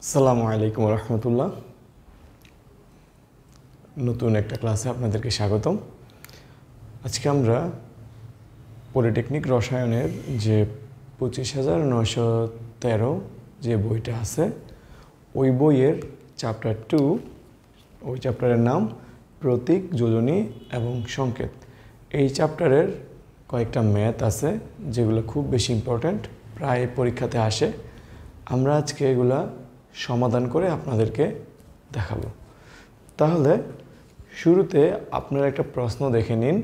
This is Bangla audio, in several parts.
আসসালামু আলাইকুম রহমতুল্লাহ। নতুন একটা ক্লাসে আপনাদেরকে স্বাগতম। আজকে আমরা পলিটেকনিক রসায়নের যে 25,913 যে বইটা আছে ওই বইয়ের চ্যাপ্টার 2, ওই চ্যাপ্টারের নাম প্রতীক, যোজনী এবং সংকেত। এই চ্যাপ্টারের কয়েকটা ম্যাথ আছে যেগুলো খুব বেশি ইম্পর্ট্যান্ট, প্রায় পরীক্ষাতে আসে। আমরা আজকে এগুলা সমাধান করে আপনাদেরকে দেখাবো। তাহলে শুরুতে আপনারা একটা প্রশ্ন দেখে নিন।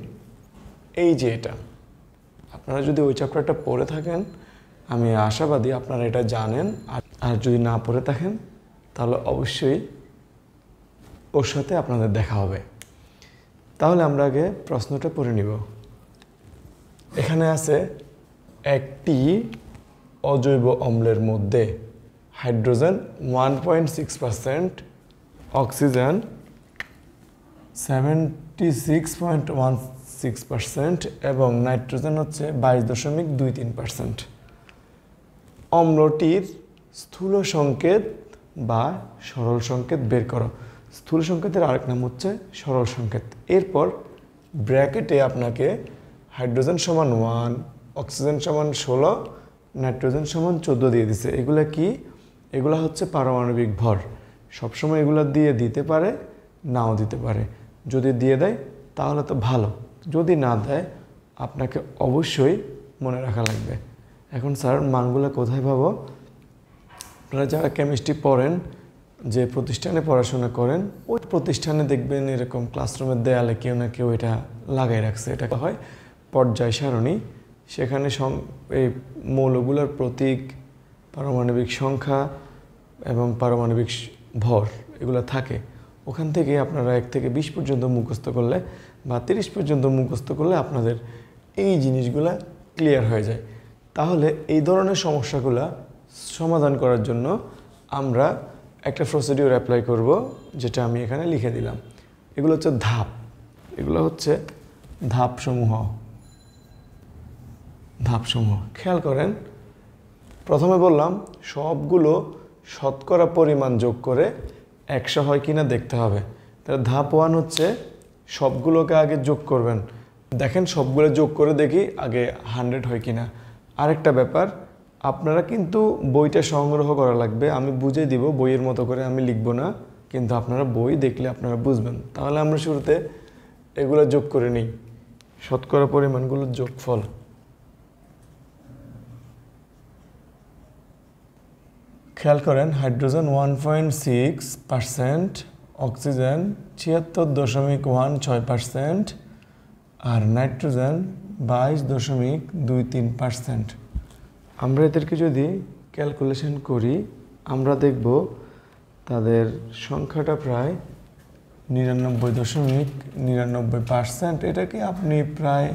এই যে এটা, আপনারা যদি ওই চ্যাপ্টারটা পড়ে থাকেন আমি আশাবাদী আপনারা এটা জানেন, আর যদি না পড়ে থাকেন তাহলে অবশ্যই ওর সাথে আপনাদের দেখা হবে। তাহলে আমরা আগে প্রশ্নটা পড়ে নিব। এখানে আছে একটি অজৈব অম্লের মধ্যে হাইড্রোজেন 1.6%, অক্সিজেন 76.16% এবং নাইট্রোজেন হচ্ছে 22.23%। অম্লটির স্থূল সংকেত বা সরল সংকেত বের করো। স্থূল সংকেতের আরেক নাম হচ্ছে সরল সংকেত। এরপর ব্র্যাকেটে আপনাকে হাইড্রোজেন সমান 1, অক্সিজেন সমান 16, নাইট্রোজেন সমান 14 দিয়ে দিছে। এগুলা কি? এগুলা হচ্ছে পারমাণবিক ভর। সবসময় এগুলা দিয়ে দিতে পারে, নাও দিতে পারে। যদি দিয়ে দেয় তাহলে তো ভালো, যদি না দেয় আপনাকে অবশ্যই মনে রাখা লাগবে। এখন স্যার মানগুলো কোথায় পাবো? আপনারা যারা কেমিস্ট্রি পড়েন, যে প্রতিষ্ঠানে পড়াশোনা করেন, ওই প্রতিষ্ঠানে দেখবেন এরকম ক্লাসরুমের দেয়ালে কেউ না কেউ এটা লাগাই রাখছে। এটা হয় পর্যায় সারণী। সেখানে এই মৌলগুলোর প্রতীক, পারমাণবিক সংখ্যা এবং পারমাণবিক ভর এগুলো থাকে। ওখান থেকে আপনারা 1 থেকে 20 পর্যন্ত মুখস্থ করলে বা 30 পর্যন্ত মুখস্থ করলে আপনাদের এই জিনিসগুলো ক্লিয়ার হয়ে যায়। তাহলে এই ধরনের সমস্যাগুলো সমাধান করার জন্য আমরা একটা প্রসিডিউর অ্যাপ্লাই করব, যেটা আমি এখানে লিখে দিলাম। এগুলো হচ্ছে ধাপ। এগুলো হচ্ছে ধাপসমূহ। খেয়াল করেন, প্রথমে বললাম সবগুলো শতকরা পরিমাণ যোগ করে 100 হয় কিনা দেখতে হবে। তাহলে ধাপ 1 হচ্ছে সবগুলোকে আগে যোগ করবেন। দেখেন সবগুলো যোগ করে দেখি আগে 100 হয় কিনা। আরেকটা ব্যাপার, আপনারা কিন্তু বইটা সংগ্রহ করা লাগবে। আমি বুঝিয়ে দিব, বইয়ের মতো করে আমি লিখব না, কিন্তু আপনারা বই দেখলে আপনারা বুঝবেন। তাহলে আমরা শুরুতে এগুলো যোগ করে নিই, শতকরা পরিমাণগুলোর যোগফল। খেয়াল করেন, হাইড্রোজেন 1.6%, অক্সিজেন 76.16% আর নাইট্রোজেন 22.23%। আমরা এদেরকে যদি ক্যালকুলেশন করি আমরা দেখব তাদের সংখ্যাটা প্রায় 99.99%। এটাকে আপনি প্রায়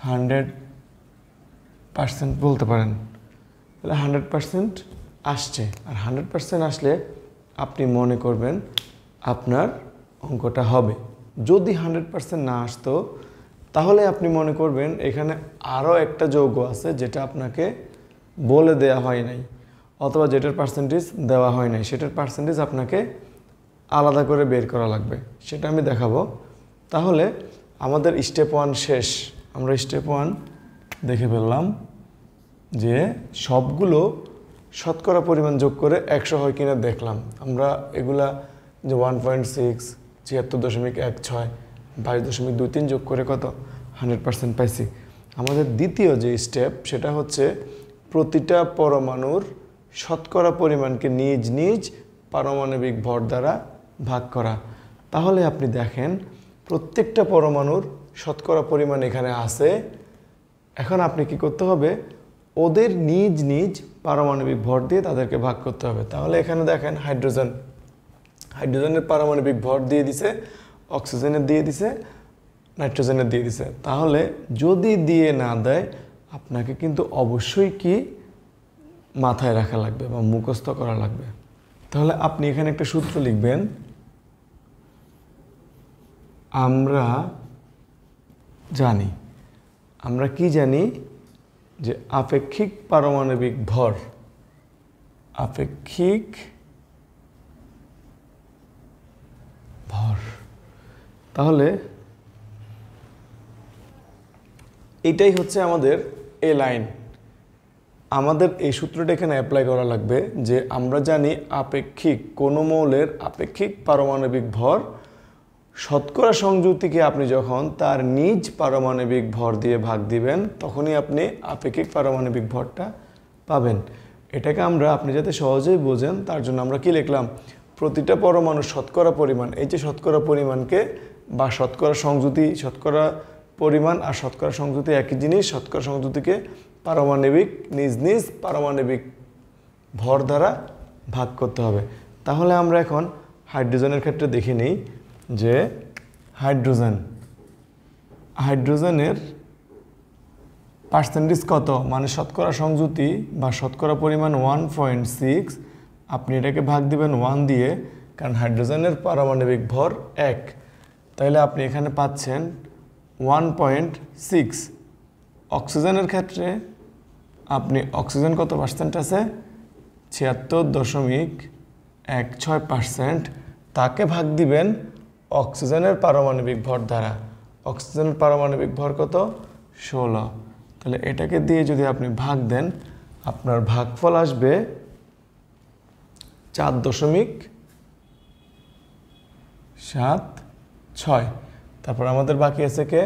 100% বলতে পারেন। তাহলে 100% আসছে। আর 100% আসলে আপনি মনে করবেন আপনার অঙ্কটা হবে। যদি 100% না আসতো তাহলে আপনি মনে করবেন এখানে আরও একটা যৌগ আছে যেটা আপনাকে বলে দেওয়া হয় নাই, অথবা যেটার পার্সেন্টেজ দেওয়া হয় নাই, সেটার পার্সেন্টেজ আপনাকে আলাদা করে বের করা লাগবে। সেটা আমি দেখাবো। তাহলে আমাদের স্টেপ 1 শেষ। আমরা স্টেপ 1 দেখে ফেললাম যে সবগুলো শতকরা পরিমাণ যোগ করে 100 হয় কিনা দেখলাম। আমরা এগুলা যে 1.6, 76.16, 22.23 যোগ করে কত 100% পাইছি। আমাদের দ্বিতীয় যে স্টেপ সেটা হচ্ছে প্রতিটা পরমাণুর শতকরা পরিমাণকে নিজ নিজ পারমাণবিক ভর দ্বারা ভাগ করা। তাহলে আপনি দেখেন প্রত্যেকটা পরমাণুর শতকরা পরিমাণ এখানে আছে। এখন আপনি কি করতে হবে? ওদের নিজ নিজ পারমাণবিক ভর দিয়ে তাদেরকে ভাগ করতে হবে। তাহলে এখানে দেখেন হাইড্রোজেনের পারমাণবিক ভর দিয়ে দিছে, অক্সিজেনের দিয়ে দিছে, নাইট্রোজেনের দিয়ে দিছে। তাহলে যদি দিয়ে না দেয় আপনাকে কিন্তু অবশ্যই কি মাথায় রাখা লাগবে বা মুখস্থ করা লাগবে। তাহলে আপনি এখানে একটা সূত্র লিখবেন। আমরা কি জানি যে আপেক্ষিক পারমাণবিক ভর তাহলে এটাই হচ্ছে আমাদের এ লাইন। আমাদের এই সূত্রটা এখানে অ্যাপ্লাই করা লাগবে যে আমরা জানি আপেক্ষিক কোনো মৌলের আপেক্ষিক পারমাণবিক ভর শতকরা সংযুক্তিকে আপনি যখন তার নিজ পারমাণবিক ভর দিয়ে ভাগ দিবেন তখনই আপনি আপেক্ষিক পারমাণবিক ভরটা পাবেন। এটাকে আমরা আপনি যাতে সহজেই বোঝেন তার জন্য আমরা কি লিখলাম, প্রতিটা পরমাণুর শতকরা পরিমাণ, এই যে শতকরা পরিমাণকে বা শতকরা সংযুতি, শতকরা পরিমাণ আর শতকরা সংযুতি একই জিনিস, শতকরা সংযুতিকে পারমাণবিক নিজ নিজ পারমাণবিক ভর দ্বারা ভাগ করতে হবে। তাহলে আমরা এখন হাইড্রোজেনের ক্ষেত্রে দেখে নিই যে হাইড্রোজেনের পার্সেন্টেজ কত, মানে শতকরা সংযুতি বা শতকরা পরিমাণ 1.6। আপনি এটাকে ভাগ দিবেন 1 দিয়ে, কারণ হাইড্রোজেনের পারমাণবিক ভর 1, তাহলে আপনি এখানে পাচ্ছেন 1.6। অক্সিজেনের ক্ষেত্রে আপনি অক্সিজেন কত পার্সেন্ট আছে, 76.16%, তাকে ভাগ দিবেন অক্সিজেনের পারমাণবিক ভর দ্বারা। অক্সিজেনের পারমাণবিক ভর কত, 16। তাহলে এটাকে দিয়ে যদি আপনি ভাগ দেন আপনার ভাগফল আসবে 4.76। তারপর আমাদের বাকি আছে কে,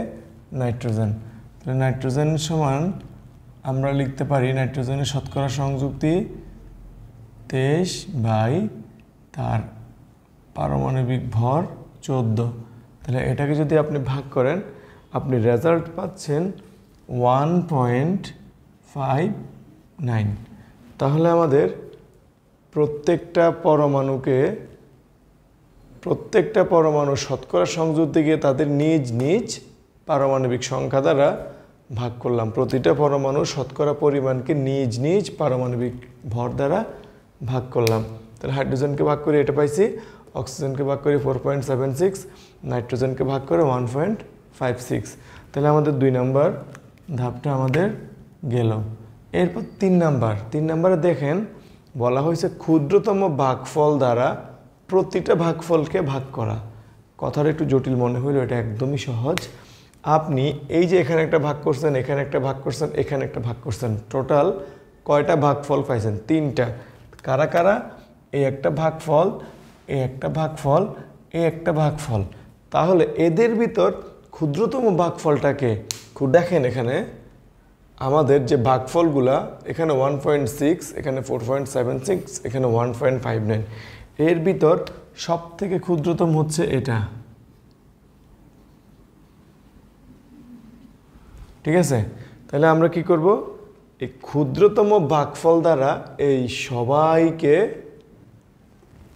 নাইট্রোজেন। তাহলে নাইট্রোজেন সমান আমরা লিখতে পারি নাইট্রোজেনের শতকরা সংযুক্তি 23 বাই তার পারমাণবিক ভর 14। তাহলে এটাকে যদি আপনি ভাগ করেন আপনি রেজাল্ট পাচ্ছেন 1.59। তাহলে আমাদের প্রত্যেকটা পরমাণু শতকরা সংযুক্তিকে তাদের নিজ নিজ পারমাণবিক সংখ্যা দ্বারা ভাগ করলাম। প্রতিটা পরমাণু শতকরা পরিমাণকে নিজ নিজ পারমাণবিক ভর দ্বারা ভাগ করলাম। তাহলে হাইড্রোজেনকে ভাগ করে এটা পাইছি, অক্সিজেনকে ভাগ করে 4.76, নাইট্রোজেনকে ভাগ করে 1.56। তাহলে আমাদের 2 নম্বর ধাপটা আমাদের গেল। এরপর 3 নাম্বারে দেখেন বলা হয়েছে ক্ষুদ্রতম ভাগফল দ্বারা প্রতিটা ভাগফলকে ভাগ করা। কথাটা একটু জটিল মনে হইল, এটা একদমই সহজ। আপনি এই যে এখানে একটা ভাগ করছেন, এখানে একটা ভাগ করছেন, এখানে একটা ভাগ করছেন, টোটাল কয়টা ভাগফল পাইছেন, 3টা। কারা কারা, এই একটা ভাগফল, এই একটা ভাগফল, এই একটা ভাগফল। তাহলে এদের ভিতর ক্ষুদ্রতম ভাগফলটাকে দেখেন, এখানে আমাদের যে ভাগফলগুলা, এখানে 1.6, এখানে 4.76, এখানে 1.59, এর ভিতর সব থেকে ক্ষুদ্রতম হচ্ছে এটা। ঠিক আছে, তাহলে আমরা কি করব, এই ক্ষুদ্রতম ভাগফল দ্বারা এই সবাইকে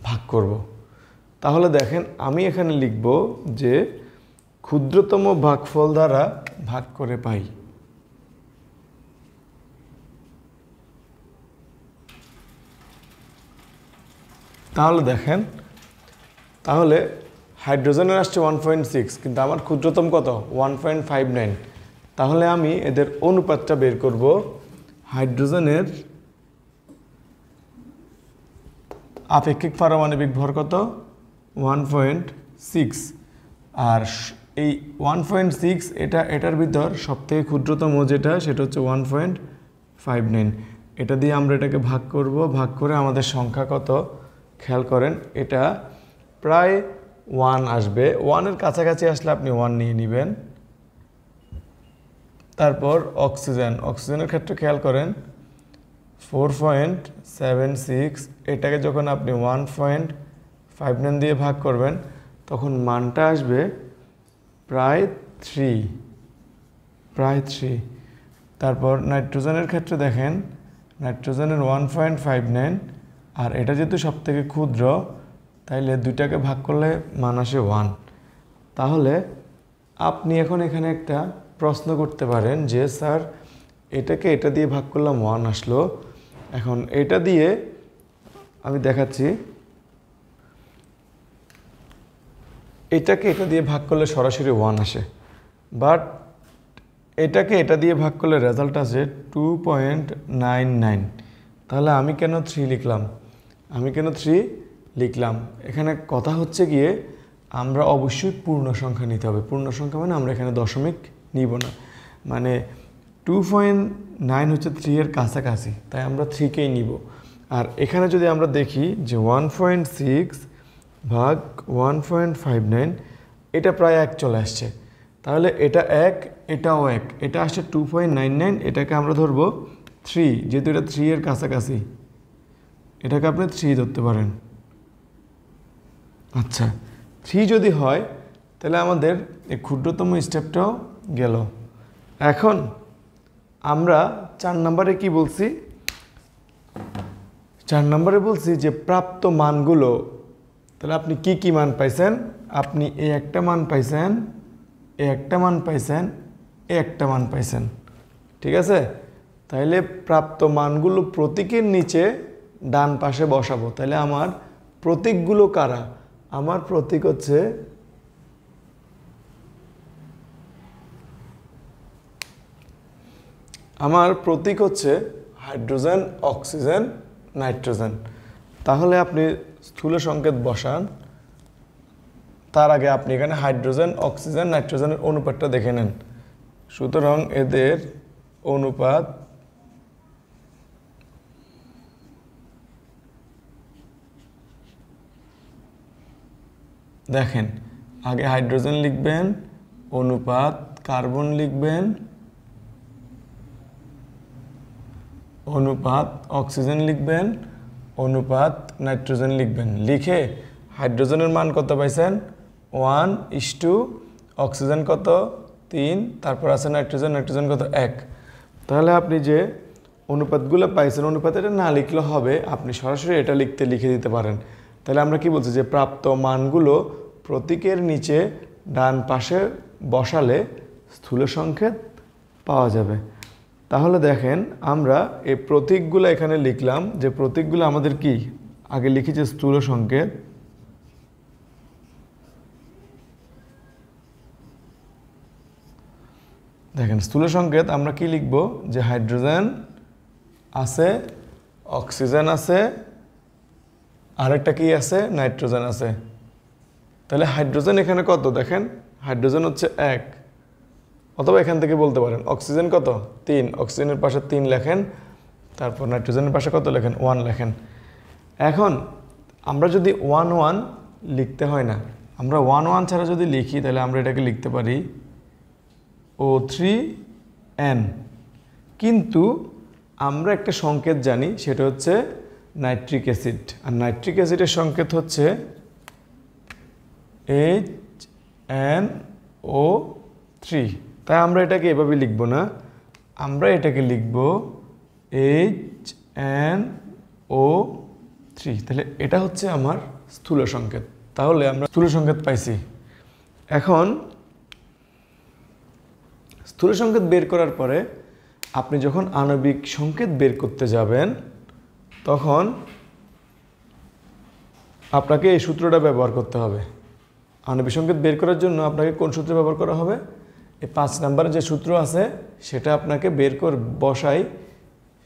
ভাগ করব। তাহলে দেখেন আমি এখানে লিখব যে ক্ষুদ্রতম ভাগফল দ্বারা ভাগ করে পাই। তাহলে দেখেন, তাহলে হাইড্রোজেনের আসছে 1.6, কিন্তু আমার ক্ষুদ্রতম কত, 1.59। তাহলে আমি এদের অনুপাতটা বের করব। হাইড্রোজেনের আপেক্ষিক পারমাণবিক ভর কত, 1.6, আর এই 1.6 এটার ভিতর সবথেকে ক্ষুদ্রতম যেটা, সেটা হচ্ছে 1.59। এটা দিয়ে আমরা এটাকে ভাগ করব, ভাগ করে আমাদের সংখ্যা কত খেয়াল করেন, এটা প্রায় 1 আসবে। 1-এর কাছাকাছি আসলে আপনি 1 নিয়ে নেবেন। তারপর অক্সিজেনের ক্ষেত্রে খেয়াল করেন 4.76, এটাকে যখন আপনি 1.59 দিয়ে ভাগ করবেন তখন মানটা আসবে প্রায় 3। তারপর নাইট্রোজেনের ক্ষেত্রে দেখেন, নাইট্রোজেনের 1.59, আর এটা যেহেতু সব থেকে ক্ষুদ্র তাইলে দুইটাকে ভাগ করলে মান আসে 1। তাহলে আপনি এখন এখানে একটা প্রশ্ন করতে পারেন যে স্যার এটাকে এটা দিয়ে ভাগ করলাম 1 আসলো, এখন এটা দিয়ে আমি দেখাচ্ছি, এটাকে এটা দিয়ে ভাগ করলে সরাসরি 1 আসে, বাট এটাকে এটা দিয়ে ভাগ করলে রেজাল্ট আসে 2.99। তাহলে আমি কেন 3 লিখলাম, এখানে কথা হচ্ছে গিয়ে আমরা অবশ্যই পূর্ণ সংখ্যা নিতে হবে। পূর্ণ সংখ্যা মানে আমরা এখানে দশমিক নিব না, মানে 2.9 হচ্ছে 3 এর কাছাকাছি, তাই আমরা 3কেই নিব। আর এখানে যদি আমরা দেখি যে 1.6 ভাগ 1.59, এটা প্রায় 1 চলে আসছে, তাহলে এটা 1, এটাও 1, এটা আসছে 2.99, এটাকে আমরা ধরবো 3, যেহেতু এটা 3 এর কাছাকাছি, এটাকে আপনি 3 ধরতে পারেন। আচ্ছা, 3 যদি হয় তাহলে আমাদের এই ক্ষুদ্রতম স্টেপটাও গেল। এখন আমরা 4 নম্বরে কি বলছি? 4 নম্বরে বলছি যে প্রাপ্ত মানগুলো, তাহলে আপনি কি কি মান পাইছেন? আপনি এই একটা মান পাইছেন, এই একটা মান পাইছেন, এই একটা মান পাইছেন, ঠিক আছে? তাইলে প্রাপ্ত মানগুলো প্রতীকের নিচে ডান পাশে বসাবো। তাহলে আমার প্রতীকগুলো কারা? আমার প্রতীক হচ্ছে হাইড্রোজেন, অক্সিজেন, নাইট্রোজেন। তাহলে আপনি স্থূল সংকেত বসান, তার আগে আপনি এখানে হাইড্রোজেন, অক্সিজেন, নাইট্রোজেনের অনুপাতটা দেখে নেন। সুতরাং এদের অনুপাত দেখেন, আগে হাইড্রোজেন লিখবেন, অনুপাত কার্বন লিখবেন, অনুপাত অক্সিজেন লিখবেন, অনুপাত নাইট্রোজেন লিখবেন। লিখে হাইড্রোজেনের মান কত পাইছেন? 1:, অক্সিজেন কত? 3, তারপর আছে নাইট্রোজেন, নাইট্রোজেন কত? 1। তাহলে আপনি যে অনুপাতগুলো পাইছেন, অনুপাত এটা না লিখলে হবে, আপনি সরাসরি এটা লিখে দিতে পারেন। তাহলে আমরা কি বলছি যে প্রাপ্ত মানগুলো প্রতীকের নিচে ডান পাশে বসালে স্থূল সংকেত পাওয়া যাবে। তাহলে দেখেন, আমরা এই প্রতীকগুলো এখানে লিখলাম, যে প্রতীকগুলো আমাদের কি আগে লিখি যে স্থূল সংকেত, দেখেন স্থূল সংকেত আমরা কি লিখব? যে হাইড্রোজেন আছে, অক্সিজেন আছে, আরেকটা কি আছে? নাইট্রোজেন আছে। তাহলে হাইড্রোজেন এখানে কত? দেখেন হাইড্রোজেন হচ্ছে 1, অথবা এখান থেকে বলতে পারেন অক্সিজেন কত? 3, অক্সিজেনের পাশে 3 লেখেন, তারপর নাইট্রোজেনের পাশে কত লেখেন? 1 লেখেন। এখন আমরা যদি 1 লিখতে হয় না, আমরা 1 ছাড়া যদি লিখি, তাহলে আমরা এটাকে লিখতে পারি O3N। কিন্তু আমরা একটা সংকেত জানি, সেটা হচ্ছে নাইট্রিক অ্যাসিড, আর নাইট্রিক অ্যাসিডের সংকেত হচ্ছে HNO3। তাই আমরা এটাকে এভাবে লিখব না, আমরা এটাকে লিখব HNO3। তাহলে এটা হচ্ছে আমার স্থূল সংকেত। তাহলে আমরা স্থূল সংকেত পাইছি। এখন স্থূল সংকেত বের করার পরে আপনি যখন আণবিক সংকেত বের করতে যাবেন, তখন আপনাকে এই সূত্রটা ব্যবহার করতে হবে। আণবিক সংকেত বের করার জন্য আপনাকে কোন সূত্র ব্যবহার করা হবে? এই 5 নম্বরে যে সূত্র আছে সেটা আপনাকে বের করে বসাই,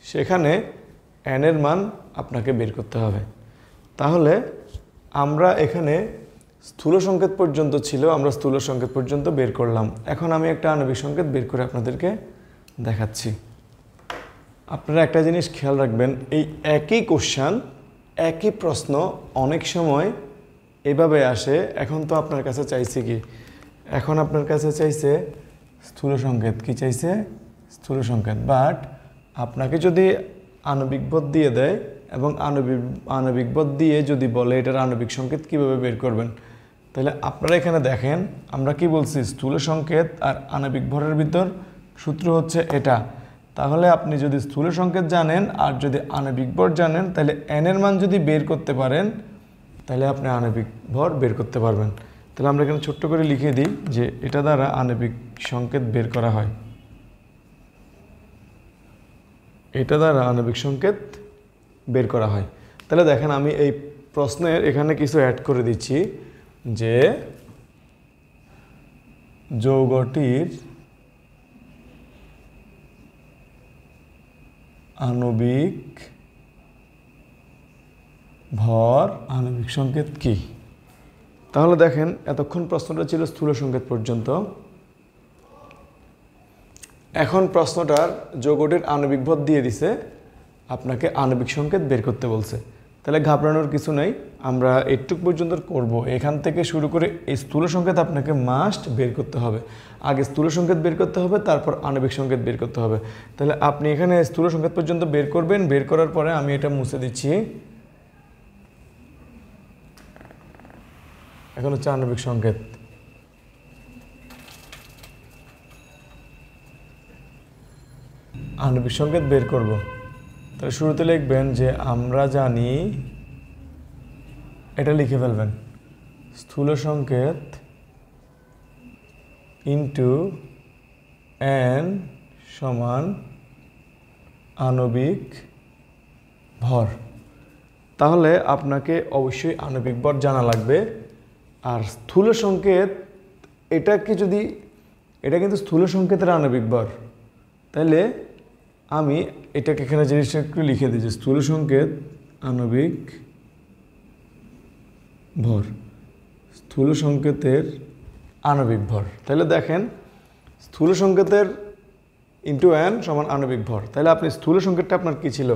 সেখানে n এর মান আপনাকে বের করতে হবে। তাহলে আমরা এখানে স্থূল সংকেত পর্যন্ত ছিল, আমরা স্থূল সংকেত পর্যন্ত বের করলাম। এখন আমি একটা আণবিক সংকেত বের করে আপনাদেরকে দেখাচ্ছি। আপনারা একটা জিনিস খেয়াল রাখবেন, এই একই কোশ্চেন, একই প্রশ্ন অনেক সময় এভাবে আসে। এখন তো আপনার কাছে চাইছে কি? এখন আপনার কাছে চাইছে স্থূল সংকেত। কি চাইছে? স্থূল সংকেত। বাট আপনাকে যদি আণবিক ভর দিয়ে দেয় এবং আণবিক ভর দিয়ে যদি বলে এটার আণবিক সংকেত কিভাবে বের করবেন, তাহলে আপনারা এখানে দেখেন আমরা কি বলছি? স্থূল সংকেত আর আণবিক ভরের ভিতর সূত্র হচ্ছে এটা। তাহলে আপনি যদি স্থূল সংকেত জানেন আর যদি আণবিক ভর জানেন, তাহলে n এর মান যদি বের করতে পারেন, তাহলে আপনি আণবিক ভর বের করতে পারবেন। তাহলে আমরা এখানে ছোট্ট করে লিখে দিই যে এটা দ্বারা আণবিক সংকেত বের করা হয়, এটা দ্বারা আণবিক সংকেত বের করা হয়। তাহলে দেখেন আমি এই প্রশ্নের এখানে কিছু অ্যাড করে দিচ্ছি, যে যৌগটির আণবিক ভর আণবিক সংকেত কি? তাহলে দেখেন এতক্ষণ প্রশ্নটা ছিল স্থূল সংকেত পর্যন্ত। এখন প্রশ্নটার যৌগটির আণবিক ভর দিয়ে দিছে, আপনাকে আণবিক সংকেত বের করতে বলছে। তাহলে ঘাবড়ানোর কিছু নেই, আমরা এইটুক পর্যন্ত করব। এখান থেকে শুরু করে এই স্থূল সংকেত আপনাকে মাস্ট বের করতে হবে। আগে স্থূল সংকেত বের করতে হবে, তারপর আণবিক সংকেত বের করতে হবে। তাহলে আপনি এখানে স্থূল সংকেত পর্যন্ত বের করবেন। বের করার পরে আমি এটা মুছে দিচ্ছি। এখন হচ্ছে আণবিক সংকেত। আণবিক সংকেত বের করব। তাহলে শুরুতে লিখবেন যে আমরা জানি, এটা লিখে ফেলবেন, স্থূল সংকেত ইন্টু এন সমান আণবিক ভর। তাহলে আপনাকে অবশ্যই আণবিক ভর জানা লাগবে। আর স্থূল সংকেত এটাকে যদি, এটা কিন্তু স্থূল সংকেতের আণবিক ভর, তাহলে আমি এটাকে এখানে জিনিসটা একটু লিখে দিচ্ছি, স্থূল সংকেত আণবিক ভর, স্থূল সংকেতের আণবিক ভর। তাহলে দেখেন স্থূল সংকেতের ইন্টু এন সমান আণবিক ভর। তাহলে আপনি স্থূল সংকেতটা আপনার কি ছিল?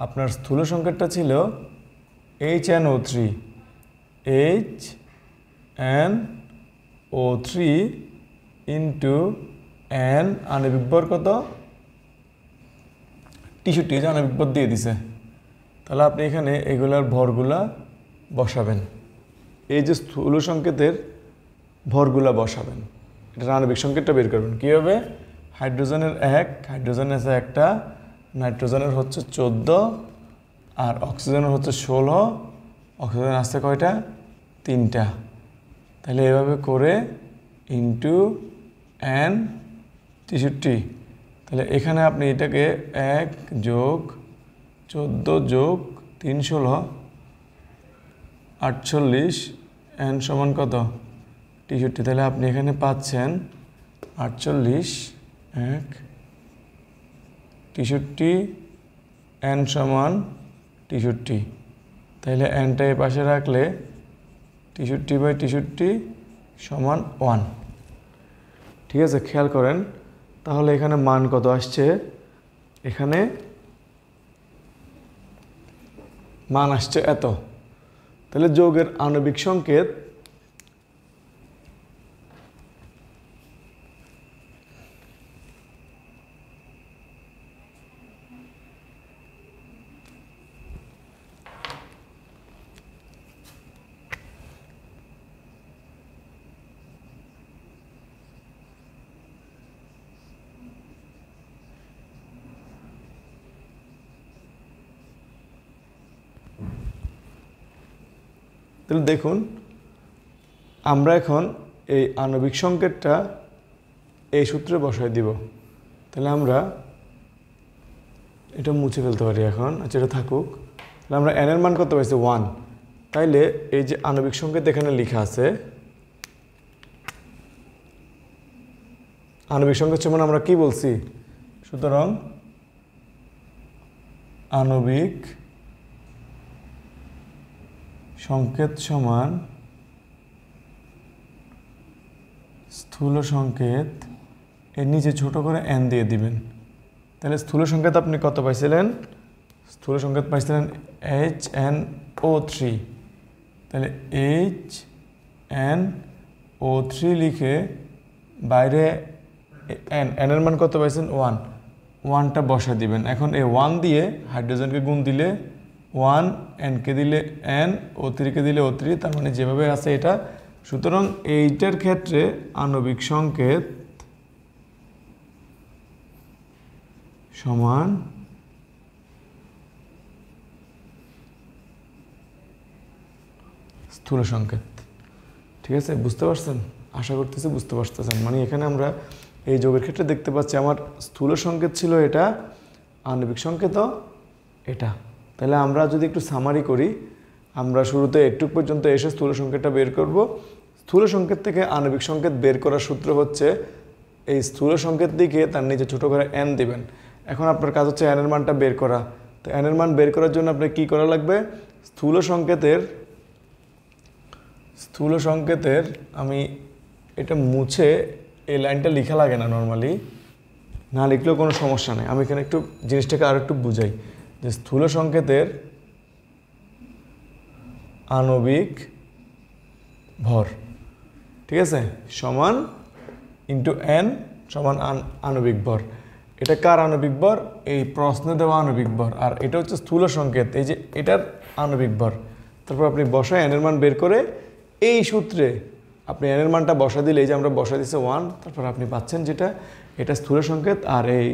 আপনার স্থূল সংকেতটা ছিল HNO3, HNO3 ইন্টু এন, আণবিক ভর কত? 63, যে আণবিক ভর দিয়ে দিছে। তাহলে আপনি এখানে এগুলার ভরগুলা বসাবেন, এই যে স্থূল সংকেতের ভরগুলা বসাবেন। এটা আণবিক সংকেতটা বের করবেন কীভাবে? হাইড্রোজেনের 1, হাইড্রোজেন আছে একটা, নাইট্রোজেনের হচ্ছে 14, আর অক্সিজেনের হচ্ছে 16, অক্সিজেন আসছে কয়টা? 3টা। তাহলে এভাবে করে ইন্টু এন 63। তাহলে এখানে আপনি এটাকে 1 যোগ 14 যোগ 3 16 48, এন সমান কত? 63। তাহলে আপনি এখানে পাচ্ছেন 48 1 63, এন সমান 63। তাহলে এনটা এই পাশে রাখলে 63/63 সমান 1। ঠিক আছে, খেয়াল করেন। তাহলে এখানে মান কত আসছে? এখানে মান আসছে এত। তাহলে যৌগের আণবিক সংকেত তাহলে দেখুন আমরা এখন এই আণবিক সংকেতটা এই সূত্রে বসাই দিব। তাহলে আমরা এটা মুছে ফেলতে পারি এখন। আচ্ছা, এটা থাকুক। তাহলে আমরা এন এর মান কত পাইছি? 1। তাইলে এই যে আণবিক সংকেত এখানে লেখা আছে, আণবিক সংকেত সমান আমরা কি বলছি? সুতরাং আণবিক সংকেত সমান স্থূল সংকেত, এর নিচে ছোট করে এন দিয়ে দিবেন। তাহলে স্থূল সংকেত আপনি কত পাইছিলেন? স্থূল সংকেত পাইছিলেন HNO3। তাহলে HNO3 লিখে বাইরে এন, এনের মান কত পাইছেন? 1। 1টা বসা দিবেন। এখন এই 1 দিয়ে হাইড্রোজেনকে গুণ দিলে 1, এনকে দিলে এন, O3কে দিলে O3, তার মানে যেভাবে আছে এটা। সুতরাং এইটার ক্ষেত্রে আণবিক সংকেত সমান স্থূল সংকেত। ঠিক আছে, বুঝতে পারছেন? আশা করতেছি বুঝতে পারতেছেন। মানে এখানে আমরা এই যোগের ক্ষেত্রে দেখতে পাচ্ছি আমার স্থূল সংকেত ছিল এটা, আণবিক সংকেতও এটা। তাহলে আমরা যদি একটু সামারি করি, আমরা শুরুতে একটু পর্যন্ত এসে স্থূল সংকেতটা বের করব। স্থূল সংকেত থেকে আণবিক সংকেত বের করার সূত্র হচ্ছে এই স্থূল সংকেত দিকে তার নিচে ছোট করে এন দিবেন। এখন আপনার কাজ হচ্ছে এন এর মানটা বের করা। তো এন এর মান বের করার জন্য আপনার কী করা লাগবে? স্থূল সংকেতের স্থূল সংকেতের আমি এটা মুছে এই লাইনটা লেখা লাগে না, নর্মালি না লিখলেও কোনো সমস্যা নেই। আমি এখানে একটু জিনিসটাকে আর একটু বুঝাই যে স্থূল সংকেতের আণবিক ভর, ঠিক আছে, সমান ইন্টু এন সমান আণবিক ভর। এটা কার আণবিক ভর? এই প্রশ্নে দেওয়া আণবিক ভর। আর এটা হচ্ছে স্থূল সংকেত, এই যে এটার আণবিক ভর। তারপর আপনি বসায় এনের মান বের করে এই সূত্রে আপনি এনের মানটা বসা দিলে, এই যে আমরা বসা দিচ্ছি 1, তারপর আপনি পাচ্ছেন যেটা এটা স্থূল সংকেত। আর এই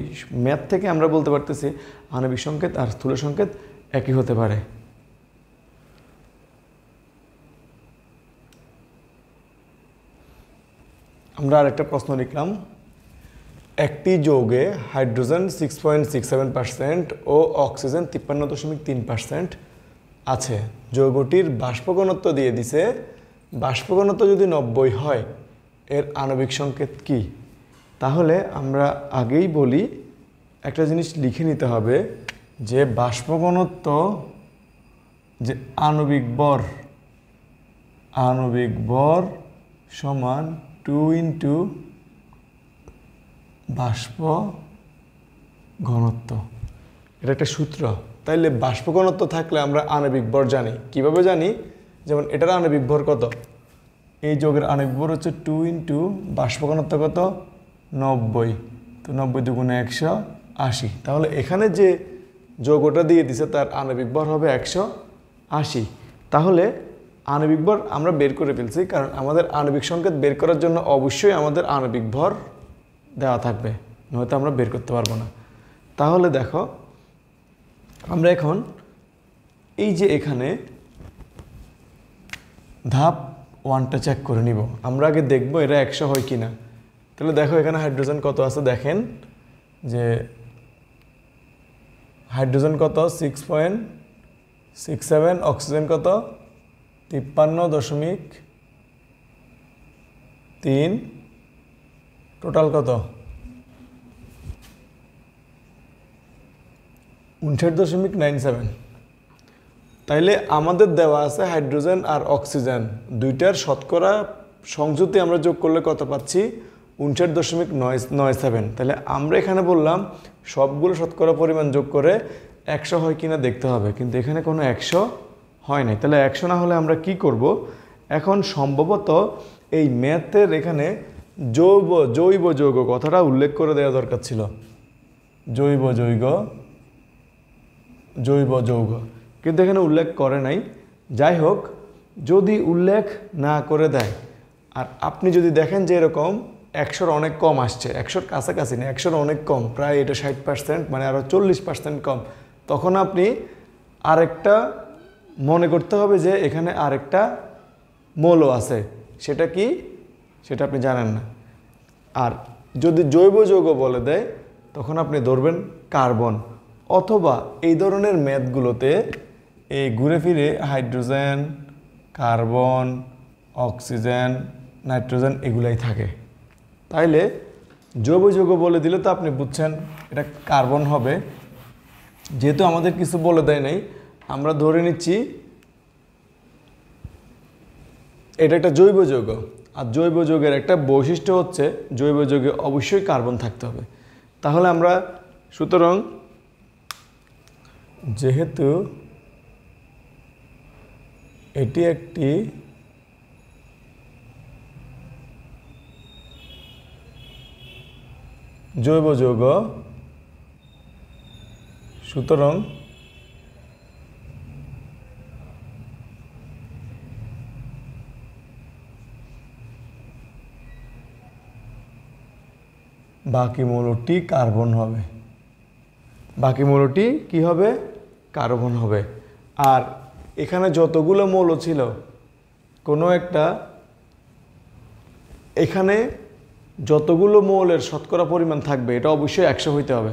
ম্যাথ থেকে আমরা বলতে পারতেছি আণবিক সংকেত আর স্থূল সংকেত একই হতে পারে। আমরা আরেকটা প্রশ্ন লিখলাম, একটি যৌগে হাইড্রোজেন 6.67% ও অক্সিজেন 53.3% আছে। যৌগটির বাষ্প ঘনত্ব দিয়ে দিছে, বাষ্প ঘনত্ব যদি 90 হয় এর আণবিক সংকেত কি? তাহলে আমরা আগেই বলি একটা জিনিস লিখে নিতে হবে যে বাষ্প ঘনত্ব, যে আণবিক ভর সমান 2 ইন্টু বাষ্প ঘনত্ব। এটা একটা সূত্র। তাইলে বাষ্প ঘনত্ব থাকলে আমরা আণবিক ভর জানি। কিভাবে জানি? যেমন এটার আণবিক ভর কত? এই যৌগের আণবিক ভর হচ্ছে 2 ইন্টু বাষ্প ঘনত্ব কত? 90। তো 90 দুগুণে 180। তাহলে এখানে যে যৌগটা দিয়ে দিছে তার আণবিক ভর হবে 180। তাহলে আণবিক ভর আমরা বের করে ফেলছি, কারণ আমাদের আণবিক সংকেত বের করার জন্য অবশ্যই আমাদের আণবিক ভর দেওয়া থাকবে, নয়তো আমরা বের করতে পারবো না। তাহলে দেখো আমরা এখন এই যে এখানে ধাপ 1টা চেক করে নিব। আমরা আগে দেখব এরা 100 হয় কি না। তাহলে দেখো এখানে হাইড্রোজেন কত আছে, দেখেন যে হাইড্রোজেন কত 6.67, অক্সিজেন কত 53.3, টোটাল কত 59.97। তাইলে আমাদের দেওয়া আছে হাইড্রোজেন আর অক্সিজেন দুইটার শতকরা সংযুতি আমরা যোগ করলে কত পাচ্ছি? 59.97। তাহলে আমরা এখানে বললাম সবগুলো শতকরা পরিমাণ যোগ করে 100 হয় কিনা দেখতে হবে, কিন্তু এখানে কোনো 100 হয় নাই। তাহলে 100 না হলে আমরা কি করব? এখন সম্ভবত এই ম্যাথের এখানে জৈব যৌগ কথাটা উল্লেখ করে দেওয়া দরকার ছিল। জৈব যৌগ, কিন্তু এখানে উল্লেখ করে নাই। যাই হোক, যদি উল্লেখ না করে দেয় আর আপনি যদি দেখেন যে এরকম 100-র অনেক কম আসছে, 100-র কাছাকাছি না, 100-র অনেক কম, প্রায় এটা 60%, মানে আরও 40% কম, তখন আপনি আরেকটা মনে করতে হবে যে এখানে আরেকটা মৌল আছে। সেটা কি? সেটা আপনি জানেন না। আর যদি জৈব যৌগ বলে দেয় তখন আপনি ধরবেন কার্বন, অথবা এই ধরনের ম্যাথগুলোতে এই ঘুরে ফিরে হাইড্রোজেন, কার্বন, অক্সিজেন, নাইট্রোজেন এগুলাই থাকে। তাইলে জৈব যৌগ বলে দিলে তো আপনি বুঝছেন এটা কার্বন হবে। যেহেতু আমাদের কিছু বলে দেয় নাই, আমরা ধরে নিচ্ছি এটা একটা জৈব যৌগ। আর জৈব যৌগের একটা বৈশিষ্ট্য হচ্ছে জৈব যৌগে অবশ্যই কার্বন থাকতে হবে। তাহলে আমরা সুতরাং যেহেতু এটি একটি জৈব যৌগ, সুতরাং বাকি মৌলটি কার্বন হবে। বাকি মৌলটি কি হবে? কার্বন হবে। আর এখানে যতগুলো মৌল ছিল কোনো একটা, এখানে যতগুলো মৌলের শতকরা পরিমাণ থাকবে এটা অবশ্যই 100 হইতে হবে।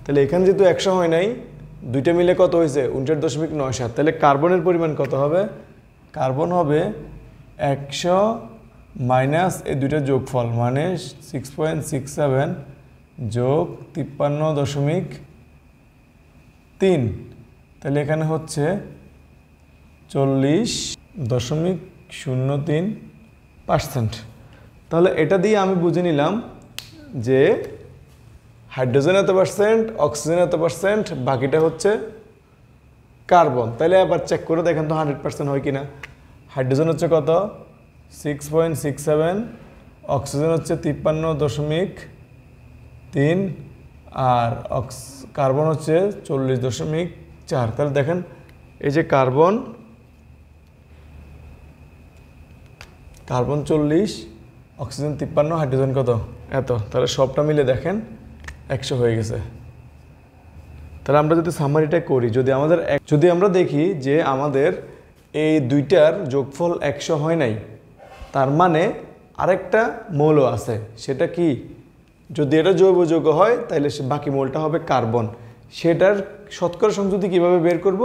তাহলে এখানে যেহেতু 100 হয় নাই, দুইটা মিলে কত হয়েছে? 59.97। তাহলে কার্বনের পরিমাণ কত হবে? কার্বন হবে 100 মাইনাস এই দুইটা যোগফল, মানে 6.67 যোগ 53.3। তাহলে এখানে হচ্ছে 40.0 0.03%। তাহলে এটা দিয়ে আমি বুঝে নিলাম যে হাইড্রোজেন এত পার্সেন্ট, অক্সিজেন এত পার্সেন্ট, বাকিটা হচ্ছে কার্বন। তাহলে আবার চেক করে দেখেন তো 100% হয় কিনা। হাইড্রোজেন হচ্ছে কত? 6.67, অক্সিজেন হচ্ছে 53.3, আর কার্বন হচ্ছে 40.4। তাহলে দেখেন এই যে কার্বন 40, অক্সিজেন 53, হাইড্রোজেন কত? এত। তাহলে সবটা মিলে দেখেন 100 হয়ে গেছে। তাহলে আমরা যদি সামারিটা করি, যদি আমরা দেখি যে আমাদের এই দুইটার যোগফল 100 হয় নাই, তার মানে আরেকটা মৌল আছে। সেটা কি? যদি এটা জৈব যৌগ হয় তাহলে বাকি মৌলটা হবে কার্বন। সেটার শতকরা সংযুতি কিভাবে বের করব?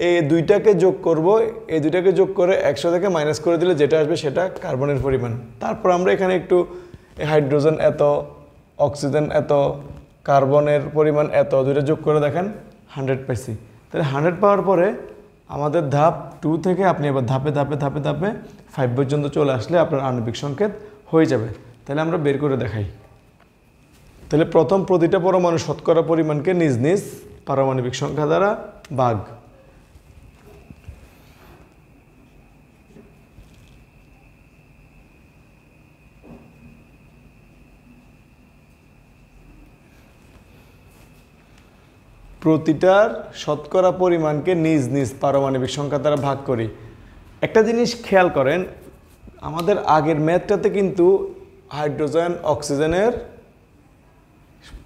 এই দুইটাকে যোগ করব, এই দুইটাকে যোগ করে 100 থেকে মাইনাস করে দিলে যেটা আসবে সেটা কার্বনের পরিমাণ। তারপর আমরা এখানে একটু হাইড্রোজেন এত, অক্সিজেন এত, কার্বনের পরিমাণ এত, দুইটা যোগ করে দেখেন 100 পাইছি। তাহলে 100 পাওয়ার পরে আমাদের ধাপ 2 থেকে আপনি আবার ধাপে ধাপে ধাপে ধাপে 5 পর্যন্ত চলে আসলে আপনার আণবিক সংকেত হয়ে যাবে। তাহলে আমরা বের করে দেখাই। তাহলে প্রথম প্রতিটা পরমাণু শতকরা পরিমাণকে নিজ নিজ পারমাণবিক সংখ্যা দ্বারা ভাগ। প্রতিটার শতকরা পরিমাণকে নিজ নিজ পারমাণবিক সংখ্যা দ্বারা ভাগ করি। একটা জিনিস খেয়াল করেন, আমাদের আগের ম্যাথটাতে কিন্তু হাইড্রোজেন অক্সিজেনের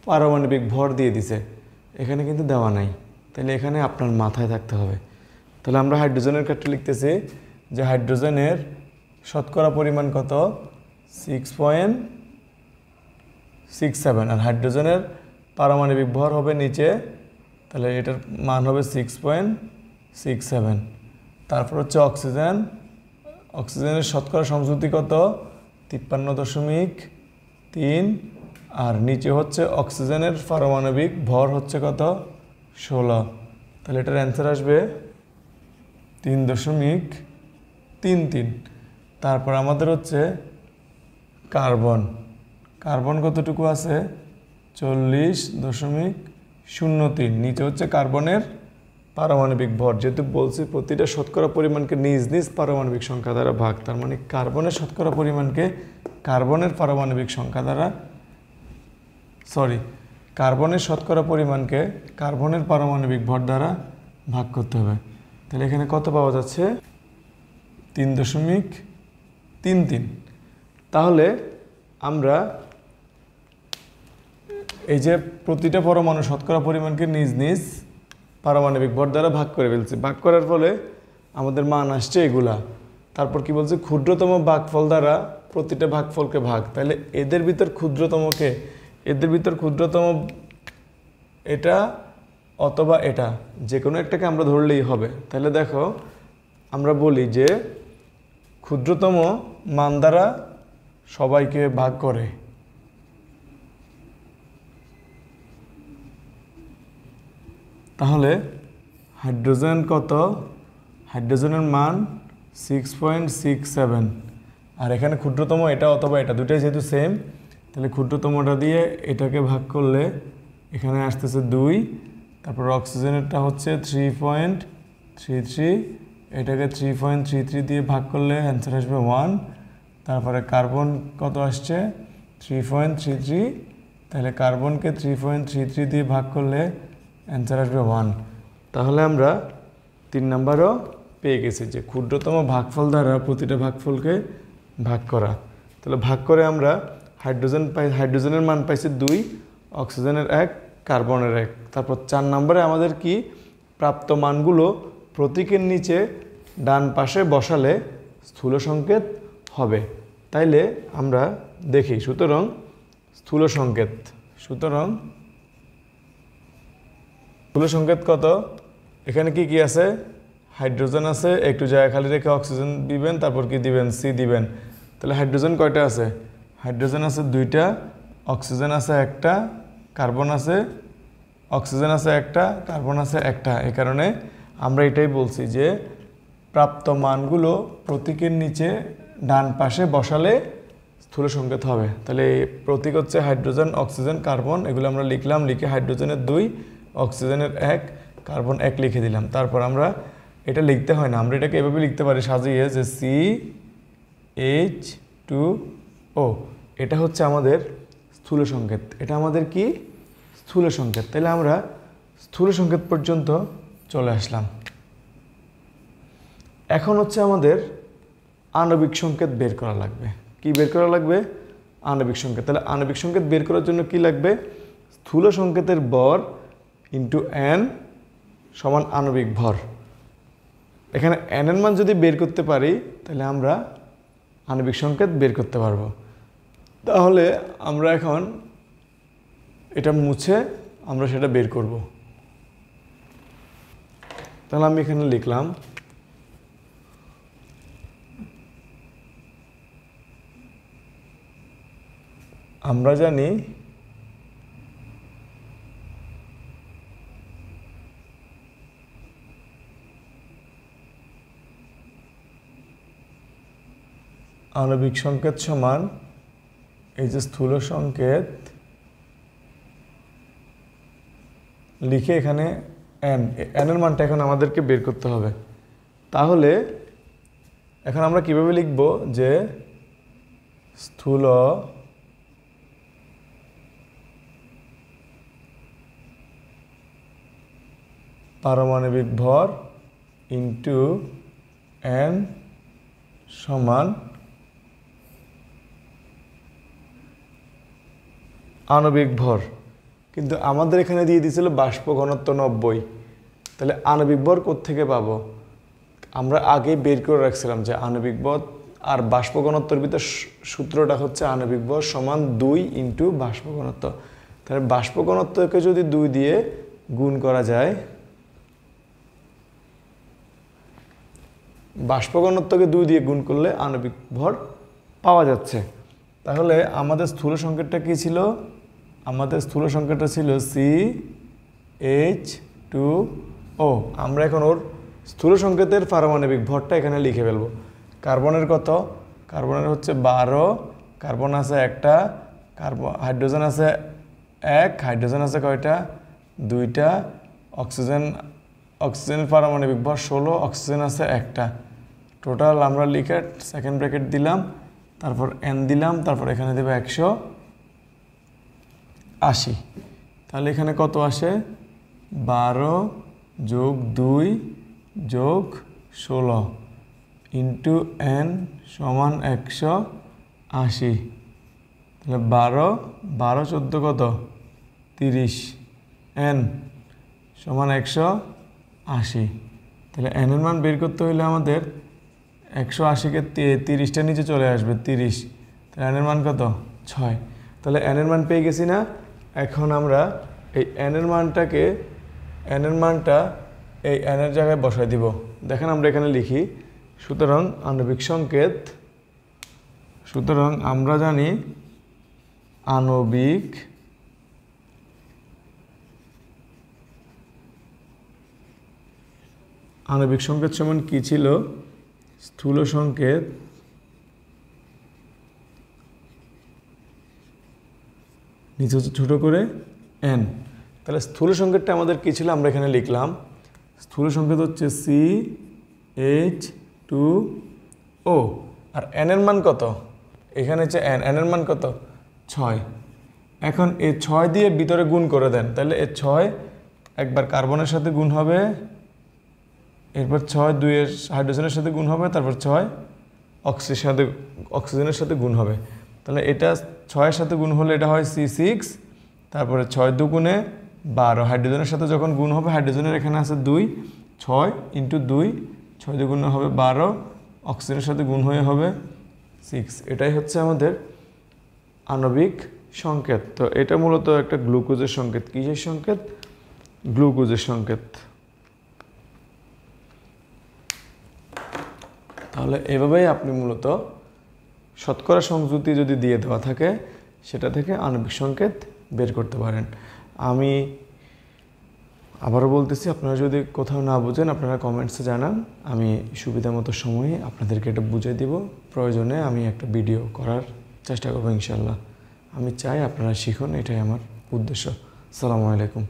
পারমাণবিক ভর দিয়ে দিছে, এখানে কিন্তু দেওয়া নাই। তাহলে এখানে আপনার মাথায় থাকতে হবে। তাহলে আমরা হাইড্রোজেনের ক্ষেত্রে লিখতেছি যে হাইড্রোজেনের শতকরা পরিমাণ কত? 6.67, আর হাইড্রোজেনের পারমাণবিক ভর হবে নিচে, তাহলে এটার মান হবে 6.67। তারপর হচ্ছে অক্সিজেনের শতকরা সংযুতি কত? 53.3, আর নিচে হচ্ছে অক্সিজেনের পারমাণবিক ভর হচ্ছে কত? 16। তাহলে এটার অ্যান্সার আসবে 3.33। তারপর আমাদের হচ্ছে কার্বন কতটুকু আছে? 40.03। নিচে হচ্ছে কার্বনের পারমাণবিক ভর। যেহেতু বলছি প্রতিটা শতকরা পরিমাণকে নিজ নিজ পারমাণবিক সংখ্যা দ্বারা ভাগ, তার মানে কার্বনের শতকরা পরিমাণকে কার্বনের পারমাণবিক সংখ্যা দ্বারা কার্বনের শতকরা পরিমাণকে কার্বনের পারমাণবিক ভর দ্বারা ভাগ করতে হবে। তাহলে এখানে কত পাওয়া যাচ্ছে? 3.33। তাহলে আমরা এই যে প্রতিটা পরমাণু শতকরা পরিমাণকে নিজ নিজ পারমাণবিক ভর দ্বারা ভাগ করে ফেলছি। ভাগ করার ফলে আমাদের মান আসছে এগুলা। তারপর কি বলছে? ক্ষুদ্রতম ভাগফল দ্বারা প্রতিটা ভাগফলকে ভাগ। তাহলে এদের ভিতর ক্ষুদ্রতম এটা অথবা এটা, যে কোনো একটাকে আমরা ধরলেই হবে। তাহলে দেখো, আমরা বলি যে ক্ষুদ্রতম মান দ্বারা সবাইকে ভাগ করে। তাহলে হাইড্রোজেন কত? হাইড্রোজেনের মান 6.67, আর এখানে ক্ষুদ্রতম এটা অথবা এটা, দুটাই যেহেতু সেম, তাহলে ক্ষুদ্রতমটা দিয়ে এটাকে ভাগ করলে এখানে আসতেছে 2। তারপর অক্সিজেনেরটা হচ্ছে 3.33, এটাকে 3.33 দিয়ে ভাগ করলে অ্যান্সার আসবে 1। তারপরে কার্বন কত আসছে? 3.33, তাহলে কার্বনকে 3.33 দিয়ে ভাগ করলে অ্যান্সার আসবে 1। তাহলে আমরা 3 নাম্বারও পেয়ে গেছি যে ক্ষুদ্রতম ভাগফল দ্বারা প্রতিটা ভাগফলকে ভাগ করা। তাহলে ভাগ করে আমরা হাইড্রোজেনের মান পাইছি 2, অক্সিজেনের 1, কার্বনের 1। তারপর 4 নম্বরে আমাদের কি? প্রাপ্ত মানগুলো প্রতীকের নিচে ডান পাশে বসালে স্থূল সংকেত হবে। তাইলে আমরা দেখি। সুতরাং স্থূল সংকেত কত? এখানে কি কি আছে? হাইড্রোজেন আছে, একটু জায়গা খালি রেখে অক্সিজেন দিবেন, তারপর কি দিবেন? সি দিবেন। তাহলে হাইড্রোজেন কয়টা আছে? হাইড্রোজেন আছে 2টা, অক্সিজেন আছে 1টা, অক্সিজেন আছে 1টা, কার্বন আছে 1টা। এই কারণে আমরা এটাই বলছি যে প্রাপ্ত মানগুলো প্রতীকের নিচে ডান পাশে বসালে স্থূল সংকেত হবে। তাহলে প্রতীক হচ্ছে হাইড্রোজেন, অক্সিজেন, কার্বন, এগুলো আমরা লিখলাম, লিখে হাইড্রোজেনের 2, অক্সিজেনের 1, কার্বন 1 লিখে দিলাম। তারপর আমরা এটা লিখতে হয় না, আমরা এটাকে এভাবে লিখতে পারি সাজিয়ে যে CH2O, এটা হচ্ছে আমাদের স্থূল সংকেত। এটা আমাদের কি স্থূল সংকেত। তাহলে আমরা স্থূল সংকেত পর্যন্ত চলে আসলাম। এখন হচ্ছে আমাদের আণবিক সংকেত বের করা লাগবে। কি বের করা লাগবে? আণবিক সংকেত। তাহলে আণবিক সংকেত বের করার জন্য কি লাগবে? স্থূল সংকেতের ভর ইন্টু n সমান আণবিক ভর। এখানে n এর মান যদি বের করতে পারি তাহলে আমরা আণবিক সংকেত বের করতে পারবো। তাহলে আমরা এখন এটা মুছে আমরা সেটা বের করব। তাহলে আমি এখানে লিখলাম আমরা জানি আণবিক সংকেত সমান এই যে স্থূল সংকেত, লিখে এখানে n এর মানটা এখন আমাদেরকে বের করতে হবে। তাহলে এখন আমরা কিভাবে লিখব যে স্থূল পারমাণবিক ভর ইন্টু n সমান আণবিক ভর। কিন্তু আমাদের এখানে দিয়ে দিয়েছিল বাষ্প ঘনত্ব 90। তাহলে আণবিক ভর কোত্থেকে পাবো? আমরা আগেই বের করে রাখছিলাম যে আণবিক ভর আর বাষ্প ঘনত্বের ভিতর সূত্রটা হচ্ছে আণবিক ভর সমান 2 ইন্টু বাষ্প ঘনত্ব। তাহলে বাষ্প ঘনত্বকে যদি 2 দিয়ে গুণ করা যায়, বাষ্প ঘনত্বকে 2 দিয়ে গুণ করলে আণবিক ভর পাওয়া যাচ্ছে। তাহলে আমাদের স্থূল সংকেতটা কি ছিল? আমাদের স্থূল সংকেতটা ছিল CH2O। আমরা এখন ওর স্থূল সংকেতের পারমাণবিক ভরটা এখানে লিখে ফেলবো। কার্বনের কত? কার্বনের হচ্ছে 12, কার্বন আছে একটা, হাইড্রোজেন আছে 1, হাইড্রোজেন আছে কয়টা? 2টা, অক্সিজেনের পারমাণবিক ভর 16, অক্সিজেন আছে একটা। টোটাল আমরা লিখে সেকেন্ড ব্র্যাকেট দিলাম, তারপর n দিলাম, তারপর এখানে দেবো 180। তাহলে এখানে কত আসে? 12 যোগ 2 যোগ 16 ইন্টু n সমান 180। তাহলে 12 14 কত? 30, n সমান 180। তাহলে n এর মান বের করতে হলে আমাদের 180কে 30টা নিচে চলে আসবে, 30। তাহলে n এর মান কত? 6। তাহলে n এর মান পেয়ে গেছি না? এখন আমরা এই n এর মানটা এই n এর জায়গায় বসাই দিব। দেখেন আমরা এখানে লিখি, সুতরাং আণবিক সংকেত, সুতরাং আমরা জানি আণবিক সংকেত সমান কি ছিল? স্থূল সংকেত নিচে হচ্ছে ছোট করে n। তাহলে স্থূল সংকেতটা আমাদের কি ছিল? আমরা এখানে লিখলাম স্থূল সংকেত হচ্ছে CH2O। আর n এর মান কত? এখানে হচ্ছে n এর মান কত? 6। এখন এই 6 দিয়ে ভিতরে গুণ করে দেন। তাহলে এই 6 একবার কার্বনের সাথে গুণ হবে, এরপর 6 2 এর হাইড্রোজেনের সাথে গুণ হবে, তারপর 6 অক্সিজেনের সাথে গুণ হবে। তাহলে এটা 6 এর সাথে গুণ হলে এটা হয় C6, তারপরে 6 দুগুণে 12, হাইড্রোজেনের সাথে যখন গুণ হবে, হাইড্রোজেনের এখানে আছে 2, 6 ইন্টু 2, 6 দুগুণে হবে 12, অক্সিজেনের সাথে গুণ হয়ে হবে 6। এটাই হচ্ছে আমাদের আণবিক সংকেত। তো এটা মূলত একটা গ্লুকোজের সংকেত। কিসের সংকেত? গ্লুকোজের সংকেত। তাহলে এভাবেই আপনি মূলত শতকরা সংযুতি যদি দিয়ে দেওয়া থাকে সেটা থেকে আণবিক সংকেত বের করতে পারেন। আমি আবারও বলতেছি, আপনারা যদি কোথাও না বুঝেন আপনারা কমেন্টসে জানান, আমি সুবিধা মতো সময়ে আপনাদেরকে এটা বুঝিয়ে দিব। প্রয়োজনে আমি একটা ভিডিও করার চেষ্টা করবো ইনশাল্লাহ। আমি চাই আপনারা শিখুন, এটাই আমার উদ্দেশ্য। আসসালামু আলাইকুম।